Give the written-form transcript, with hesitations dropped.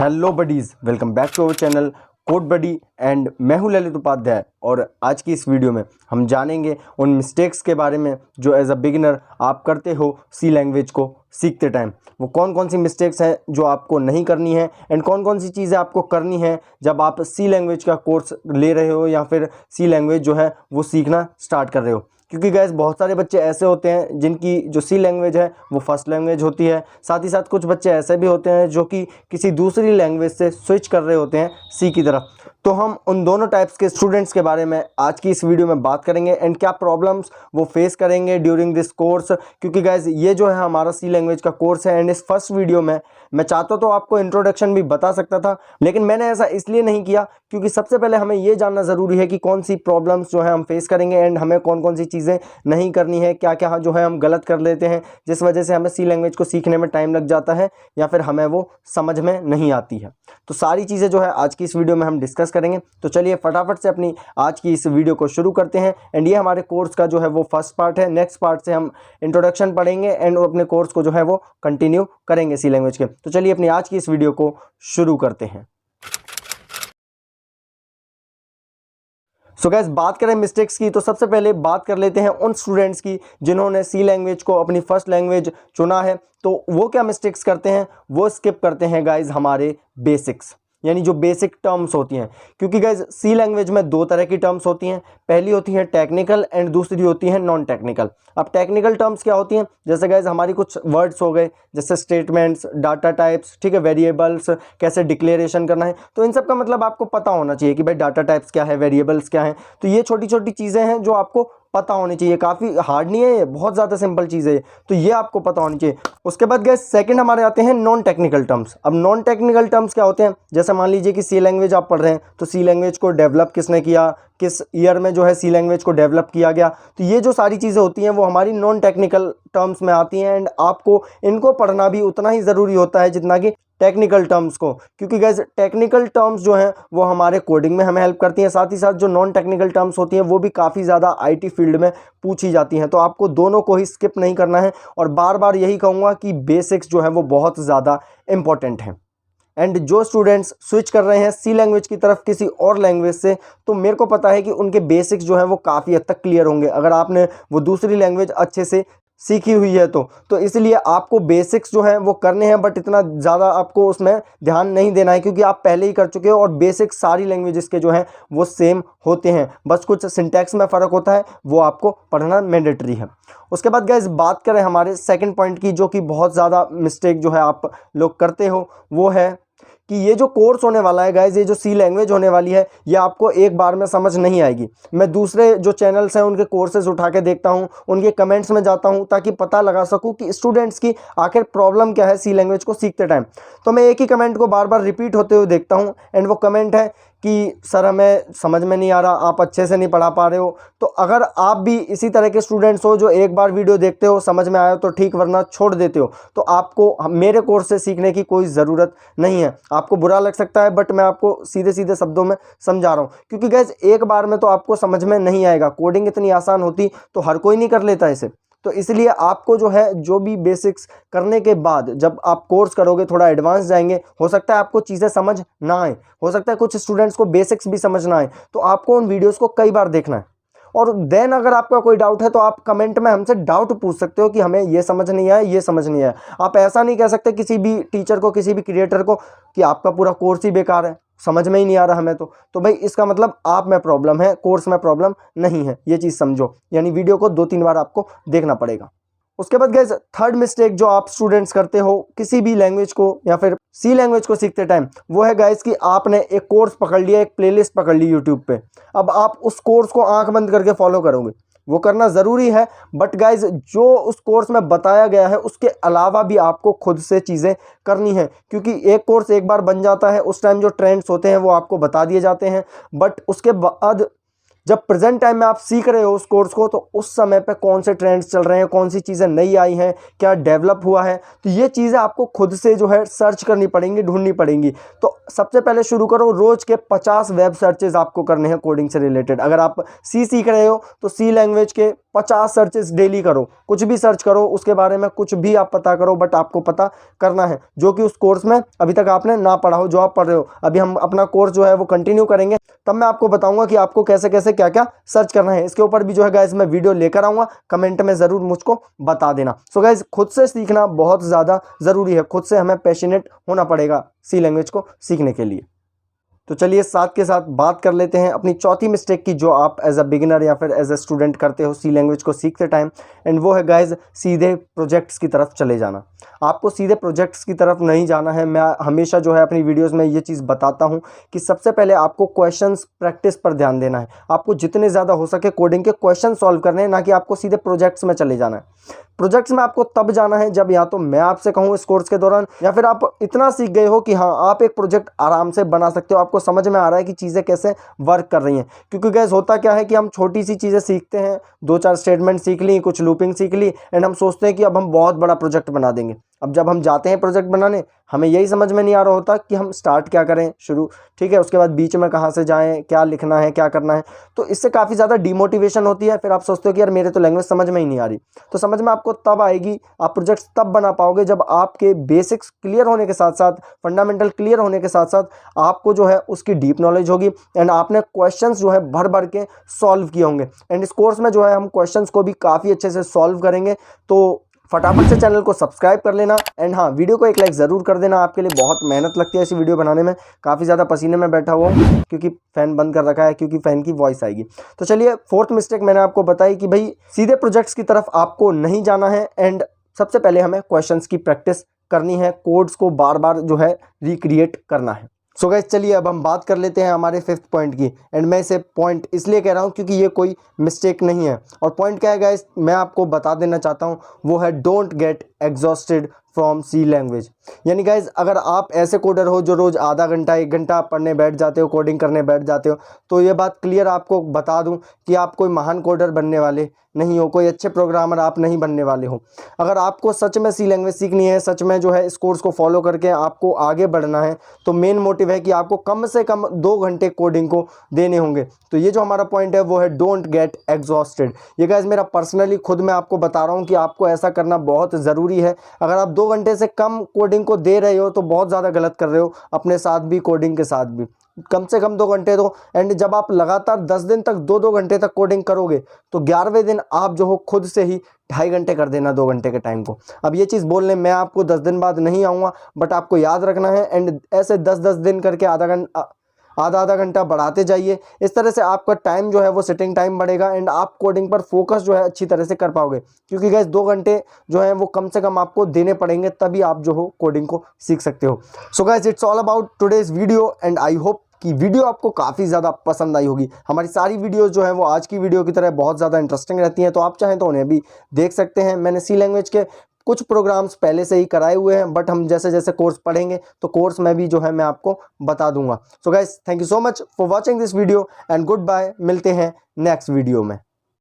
Hello buddies, welcome back to our channel code buddy and मैं हूं ललित उपाध्याय। और आज की इस वीडियो में हम जानेंगे उन मिस्टेक्स के बारे में जो एज अ बिगिनर आप करते हो सी लैंग्वेज को सीखते टाइम। वो कौन कौन सी मिस्टेक्स हैं जो आपको नहीं करनी है एंड कौन कौन सी चीज़ें आपको करनी है जब आप सी लैंग्वेज का कोर्स ले रहे हो या फिर सी लैंग्वेज जो है वो सीखना स्टार्ट कर रहे हो। क्योंकि गैस बहुत सारे बच्चे ऐसे होते हैं जिनकी जो सी लैंग्वेज है वो फर्स्ट लैंग्वेज होती है, साथ ही साथ कुछ बच्चे ऐसे भी होते हैं जो कि किसी दूसरी लैंग्वेज से स्विच कर रहे होते हैं सी की तरफ। तो हम उन दोनों टाइप्स के स्टूडेंट्स के बारे में आज की इस वीडियो में बात करेंगे एंड क्या प्रॉब्लम्स वो फेस करेंगे ड्यूरिंग दिस कोर्स। क्योंकि गैस ये जो है हमारा सी लैंग्वेज का कोर्स है एंड इस फर्स्ट वीडियो में मैं चाहता तो आपको इंट्रोडक्शन भी बता सकता था, लेकिन मैंने ऐसा इसलिए नहीं किया क्योंकि सबसे पहले हमें ये जानना ज़रूरी है कि कौन सी प्रॉब्लम्स जो है हम फेस करेंगे एंड हमें कौन कौन सी चीज़ें नहीं करनी है, क्या क्या जो है हम गलत कर लेते हैं जिस वजह से हमें सी लैंग्वेज को सीखने में टाइम लग जाता है या फिर हमें वो समझ में नहीं आती है। तो सारी चीज़ें जो है आज की इस वीडियो में हम डिस्कस करेंगे। तो चलिए फटाफट से अपनी आज की इस वीडियो को शुरू करते हैं एंड ये हमारे कोर्स का जो है वो फर्स्ट पार्ट है। नेक्स्ट पार्ट से हम इंट्रोडक्शन पढ़ेंगे एंड अपने कोर्स को जो है वो कंटिन्यू करेंगे सी लैंग्वेज के। तो चलिए अपनी आज की इस वीडियो को शुरू करते हैं। सो गैस बात करें मिस्टेक्स की तो सबसे पहले बात कर लेते हैं उन स्टूडेंट्स की जिन्होंने सी लैंग्वेज को अपनी फर्स्ट लैंग्वेज चुना है। तो वो क्या मिस्टेक्स करते हैं, वो स्किप करते हैं गाइज हमारे बेसिक्स, यानी जो बेसिक टर्म्स होती हैं। क्योंकि गाइज सी लैंग्वेज में दो तरह की टर्म्स होती हैं, पहली होती है टेक्निकल एंड दूसरी होती है नॉन टेक्निकल। अब टेक्निकल टर्म्स क्या होती हैं, जैसे गाइज हमारी कुछ वर्ड्स हो गए जैसे स्टेटमेंट्स, डाटा टाइप्स, ठीक है, वेरिएबल्स, कैसे डिक्लेरेशन करना है। तो इन सब का मतलब आपको पता होना चाहिए कि भाई डाटा टाइप्स क्या है, वेरिएबल्स क्या है। तो ये छोटी छोटी चीज़ें हैं जो आपको पता होनी चाहिए। काफ़ी हार्ड नहीं है ये, बहुत ज़्यादा सिंपल चीज़ है, तो ये आपको पता होनी चाहिए। उसके बाद गैस सेकंड हमारे आते हैं नॉन टेक्निकल टर्म्स। अब नॉन टेक्निकल टर्म्स क्या होते हैं, जैसे मान लीजिए कि सी लैंग्वेज आप पढ़ रहे हैं, तो सी लैंग्वेज को डेवलप किसने किया, किस ईयर में जो है सी लैंग्वेज को डेवलप किया गया। तो ये जो सारी चीज़ें होती हैं वो हमारी नॉन टेक्निकल टर्म्स में आती हैं एंड आपको इनको पढ़ना भी उतना ही ज़रूरी होता है जितना कि टेक्निकल टर्म्स को। क्योंकि गैस टेक्निकल टर्म्स जो हैं वो हमारे कोडिंग में हमें हेल्प करती हैं, साथ ही साथ जो नॉन टेक्निकल टर्म्स होती हैं वो भी काफ़ी ज़्यादा आईटी फील्ड में पूछी जाती हैं। तो आपको दोनों को ही स्किप नहीं करना है और बार बार यही कहूँगा कि बेसिक्स जो है वो बहुत ज़्यादा इंपॉर्टेंट हैं। एंड जो स्टूडेंट्स स्विच कर रहे हैं सी लैंग्वेज की तरफ किसी और लैंग्वेज से, तो मेरे को पता है कि उनके बेसिक्स जो हैं वो काफ़ी हद तक क्लियर होंगे अगर आपने वो दूसरी लैंग्वेज अच्छे से सीखी हुई है। तो इसलिए आपको बेसिक्स जो है वो करने हैं, बट इतना ज़्यादा आपको उसमें ध्यान नहीं देना है क्योंकि आप पहले ही कर चुके हो और बेसिक्स सारी लैंग्वेजेस के जो हैं वो सेम होते हैं, बस कुछ सिंटैक्स में फ़र्क होता है, वो आपको पढ़ना मैंडेटरी है। उसके बाद गाइस बात करें हमारे सेकंड पॉइंट की, जो कि बहुत ज़्यादा मिस्टेक जो है आप लोग करते हो, वो है कि ये जो कोर्स होने वाला है गाइज, ये जो सी लैंग्वेज होने वाली है, ये आपको एक बार में समझ नहीं आएगी। मैं दूसरे जो चैनल्स हैं उनके कोर्सेज उठा के देखता हूँ, उनके कमेंट्स में जाता हूँ ताकि पता लगा सकूँ कि स्टूडेंट्स की आखिर प्रॉब्लम क्या है सी लैंग्वेज को सीखते टाइम। तो मैं एक ही कमेंट को बार बार रिपीट होते हुए देखता हूँ एंड वो कमेंट है कि सर हमें समझ में नहीं आ रहा, आप अच्छे से नहीं पढ़ा पा रहे हो। तो अगर आप भी इसी तरह के स्टूडेंट्स हो जो एक बार वीडियो देखते हो, समझ में आया तो ठीक, वरना छोड़ देते हो, तो आपको मेरे कोर्स से सीखने की कोई ज़रूरत नहीं है। आपको बुरा लग सकता है बट मैं आपको सीधे सीधे शब्दों में समझा रहा हूँ, क्योंकि गैस एक बार में तो आपको समझ में नहीं आएगा। कोडिंग इतनी आसान होती तो हर कोई नहीं कर लेता इसे। तो इसलिए आपको जो है जो भी बेसिक्स करने के बाद जब आप कोर्स करोगे, थोड़ा एडवांस जाएंगे, हो सकता है आपको चीज़ें समझ ना आए, हो सकता है कुछ स्टूडेंट्स को बेसिक्स भी समझ ना आए, तो आपको उन वीडियोस को कई बार देखना है। और देन अगर आपका कोई डाउट है तो आप कमेंट में हमसे डाउट पूछ सकते हो कि हमें ये समझ नहीं आया, ये समझ नहीं आया। आप ऐसा नहीं कह सकते किसी भी टीचर को, किसी भी क्रिएटर को कि आपका पूरा कोर्स ही बेकार है, समझ में ही नहीं आ रहा हमें। तो भाई इसका मतलब आप में प्रॉब्लम है, कोर्स में प्रॉब्लम नहीं है, ये चीज़ समझो। यानी वीडियो को 2-3 बार आपको देखना पड़ेगा। उसके बाद गाइस थर्ड मिस्टेक जो आप स्टूडेंट्स करते हो किसी भी लैंग्वेज को या फिर सी लैंग्वेज को सीखते टाइम, वो है गाइस कि आपने एक कोर्स पकड़ लिया, एक प्लेलिस्ट पकड़ ली यूट्यूब पे। अब आप उस कोर्स को आंख बंद करके फॉलो करोगे, वो करना ज़रूरी है, बट गाइज जो उस कोर्स में बताया गया है उसके अलावा भी आपको खुद से चीज़ें करनी है। क्योंकि एक कोर्स एक बार बन जाता है, उस टाइम जो ट्रेंड्स होते हैं वो आपको बता दिए जाते हैं, बट उसके बाद जब प्रेजेंट टाइम में आप सीख रहे हो उस कोर्स को, तो उस समय पे कौन से ट्रेंड्स चल रहे हैं, कौन सी चीज़ें नई आई हैं, क्या डेवलप हुआ है, तो ये चीज़ें आपको खुद से जो है सर्च करनी पड़ेंगी, ढूंढनी पड़ेंगी। तो सबसे पहले शुरू करो, रोज के 50 वेब सर्चेज आपको करने हैं कोडिंग से रिलेटेड। अगर आप सी सीख रहे हो तो सी लैंग्वेज के 50 सर्चेस डेली करो, कुछ भी सर्च करो, उसके बारे में कुछ भी आप पता करो, बट आपको पता करना है जो कि उस कोर्स में अभी तक आपने ना पढ़ा हो, जो आप पढ़ रहे हो। अभी हम अपना कोर्स जो है वो कंटिन्यू करेंगे, तब मैं आपको बताऊंगा कि आपको कैसे कैसे क्या क्या सर्च करना है। इसके ऊपर भी जो है गाइज मैं वीडियो लेकर आऊंगा, कमेंट में ज़रूर मुझको बता देना। सो गाइज खुद से सीखना बहुत ज़्यादा ज़रूरी है, खुद से हमें पैशनेट होना पड़ेगा सी लैंग्वेज को सीखने के लिए। तो चलिए साथ के साथ बात कर लेते हैं अपनी चौथी मिस्टेक की, जो आप एज अ बिगिनर या फिर एज अ स्टूडेंट करते हो सी लैंग्वेज को सीखते टाइम, एंड वो है गाइज सीधे प्रोजेक्ट्स की तरफ चले जाना। आपको सीधे प्रोजेक्ट्स की तरफ नहीं जाना है। मैं हमेशा जो है अपनी वीडियोस में ये चीज़ बताता हूँ कि सबसे पहले आपको क्वेश्चंस प्रैक्टिस पर ध्यान देना है। आपको जितने ज़्यादा हो सके कोडिंग के क्वेश्चन सॉल्व करने हैं, ना कि आपको सीधे प्रोजेक्ट्स में चले जाना है। प्रोजेक्ट्स में आपको तब जाना है जब या तो मैं आपसे कहूँ इस कोर्स के दौरान, या फिर आप इतना सीख गए हो कि हाँ आप एक प्रोजेक्ट आराम से बना सकते हो, आपको समझ में आ रहा है कि चीज़ें कैसे वर्क कर रही हैं। क्योंकि गैस होता क्या है कि हम छोटी सी चीज़ें सीखते हैं, 2-4 स्टेटमेंट सीख ली, कुछ लूपिंग सीख ली, एंड हम सोचते हैं कि अब हम बहुत बड़ा प्रोजेक्ट बना देंगे। अब जब हम जाते हैं प्रोजेक्ट बनाने, हमें यही समझ में नहीं आ रहा होता कि हम स्टार्ट क्या करें शुरू, ठीक है, उसके बाद बीच में कहाँ से जाएं, क्या लिखना है, क्या करना है। तो इससे काफ़ी ज़्यादा डिमोटिवेशन होती है। फिर आप सोचते हो कि यार मेरे तो लैंग्वेज समझ में ही नहीं आ रही। तो समझ में आपको तब आएगी, आप प्रोजेक्ट्स तब बना पाओगे जब आपके बेसिक्स क्लियर होने के साथ साथ, फंडामेंटल क्लियर होने के साथ साथ आपको जो है उसकी डीप नॉलेज होगी, एंड आपने क्वेश्चंस जो है भर भर के सॉल्व किए होंगे। एंड इस कोर्स में जो है हम क्वेश्चंस को भी काफ़ी अच्छे से सॉल्व करेंगे। तो फटाफट से चैनल को सब्सक्राइब कर लेना, एंड हाँ वीडियो को एक लाइक ज़रूर कर देना। आपके लिए बहुत मेहनत लगती है ऐसी वीडियो बनाने में, काफ़ी ज़्यादा पसीने में बैठा हुआ हूँ क्योंकि फ़ैन बंद कर रखा है, क्योंकि फ़ैन की वॉइस आएगी। तो चलिए फोर्थ मिस्टेक मैंने आपको बताई कि भाई सीधे प्रोजेक्ट्स की तरफ आपको नहीं जाना है, एंड सबसे पहले हमें क्वेश्चंस की प्रैक्टिस करनी है, कोड्स को बार बार जो है रिक्रिएट करना है। सो गाइस चलिए अब हम बात कर लेते हैं हमारे 5th पॉइंट की, एंड मैं इसे पॉइंट इसलिए कह रहा हूँ क्योंकि ये कोई मिस्टेक नहीं है। और पॉइंट क्या है गाइस, मैं आपको बता देना चाहता हूँ, वो है don't get exhausted from C language. यानी गाइज अगर आप ऐसे कोडर हो जो रोज़ आधा घंटा 1 घंटा पढ़ने बैठ जाते हो, कोडिंग करने बैठ जाते हो, तो ये बात क्लियर आपको बता दूं कि आप कोई महान कोडर बनने वाले नहीं हो, कोई अच्छे प्रोग्रामर आप नहीं बनने वाले हो। अगर आपको सच में सी लैंग्वेज सीखनी है, सच में जो है इस कोर्स को फॉलो करके आपको आगे बढ़ना है, तो मेन मोटिव है कि आपको कम से कम 2 घंटे कोडिंग को देने होंगे। तो ये जो हमारा पॉइंट है वो है डोंट गेट एग्जॉस्टेड। ये गाइज मेरा पर्सनली खुद मैं आपको बता रहा हूँ कि आपको ऐसा करना बहुत ज़रूरी है। अगर आप 2 घंटे से कम कोडिंग को दे रहे हो तो बहुत ज़्यादा गलत कर रहे हो, अपने साथ भी कोडिंग के साथ भी। कम से कम 2 घंटे दो, एंड जब आप लगातार 10 दिन तक 2-2 घंटे तक कोडिंग करोगे तो 11वें दिन आप जो हो खुद से ही 2.5 घंटे कर देना 2 घंटे के टाइम को। अब ये चीज़ बोलने मैं आपको 10 दिन बाद नहीं आऊँगा, बट आपको याद रखना है, एंड ऐसे 10-10 दिन करके आधा घंटा बढ़ाते जाइए। इस तरह से आपका टाइम जो है वो सिटिंग टाइम बढ़ेगा, एंड आप कोडिंग पर फोकस जो है अच्छी तरह से कर पाओगे। क्योंकि गाइस 2 घंटे जो है वो कम से कम आपको देने पड़ेंगे, तभी आप जो हो कोडिंग को सीख सकते हो। So guys it's all about today's video, and I hope कि वीडियो आपको काफ़ी ज़्यादा पसंद आई होगी। हमारी सारी वीडियोस जो है वो आज की वीडियो की तरह बहुत ज़्यादा इंटरेस्टिंग रहती हैं, तो आप चाहें तो उन्हें भी देख सकते हैं। मैंने सी लैंग्वेज के कुछ प्रोग्राम्स पहले से ही कराए हुए हैं, बट हम जैसे जैसे कोर्स पढ़ेंगे तो कोर्स में भी जो है मैं आपको बता दूंगा। So guys thank you so much for watching this video, and goodbye. मिलते हैं नेक्स्ट वीडियो में।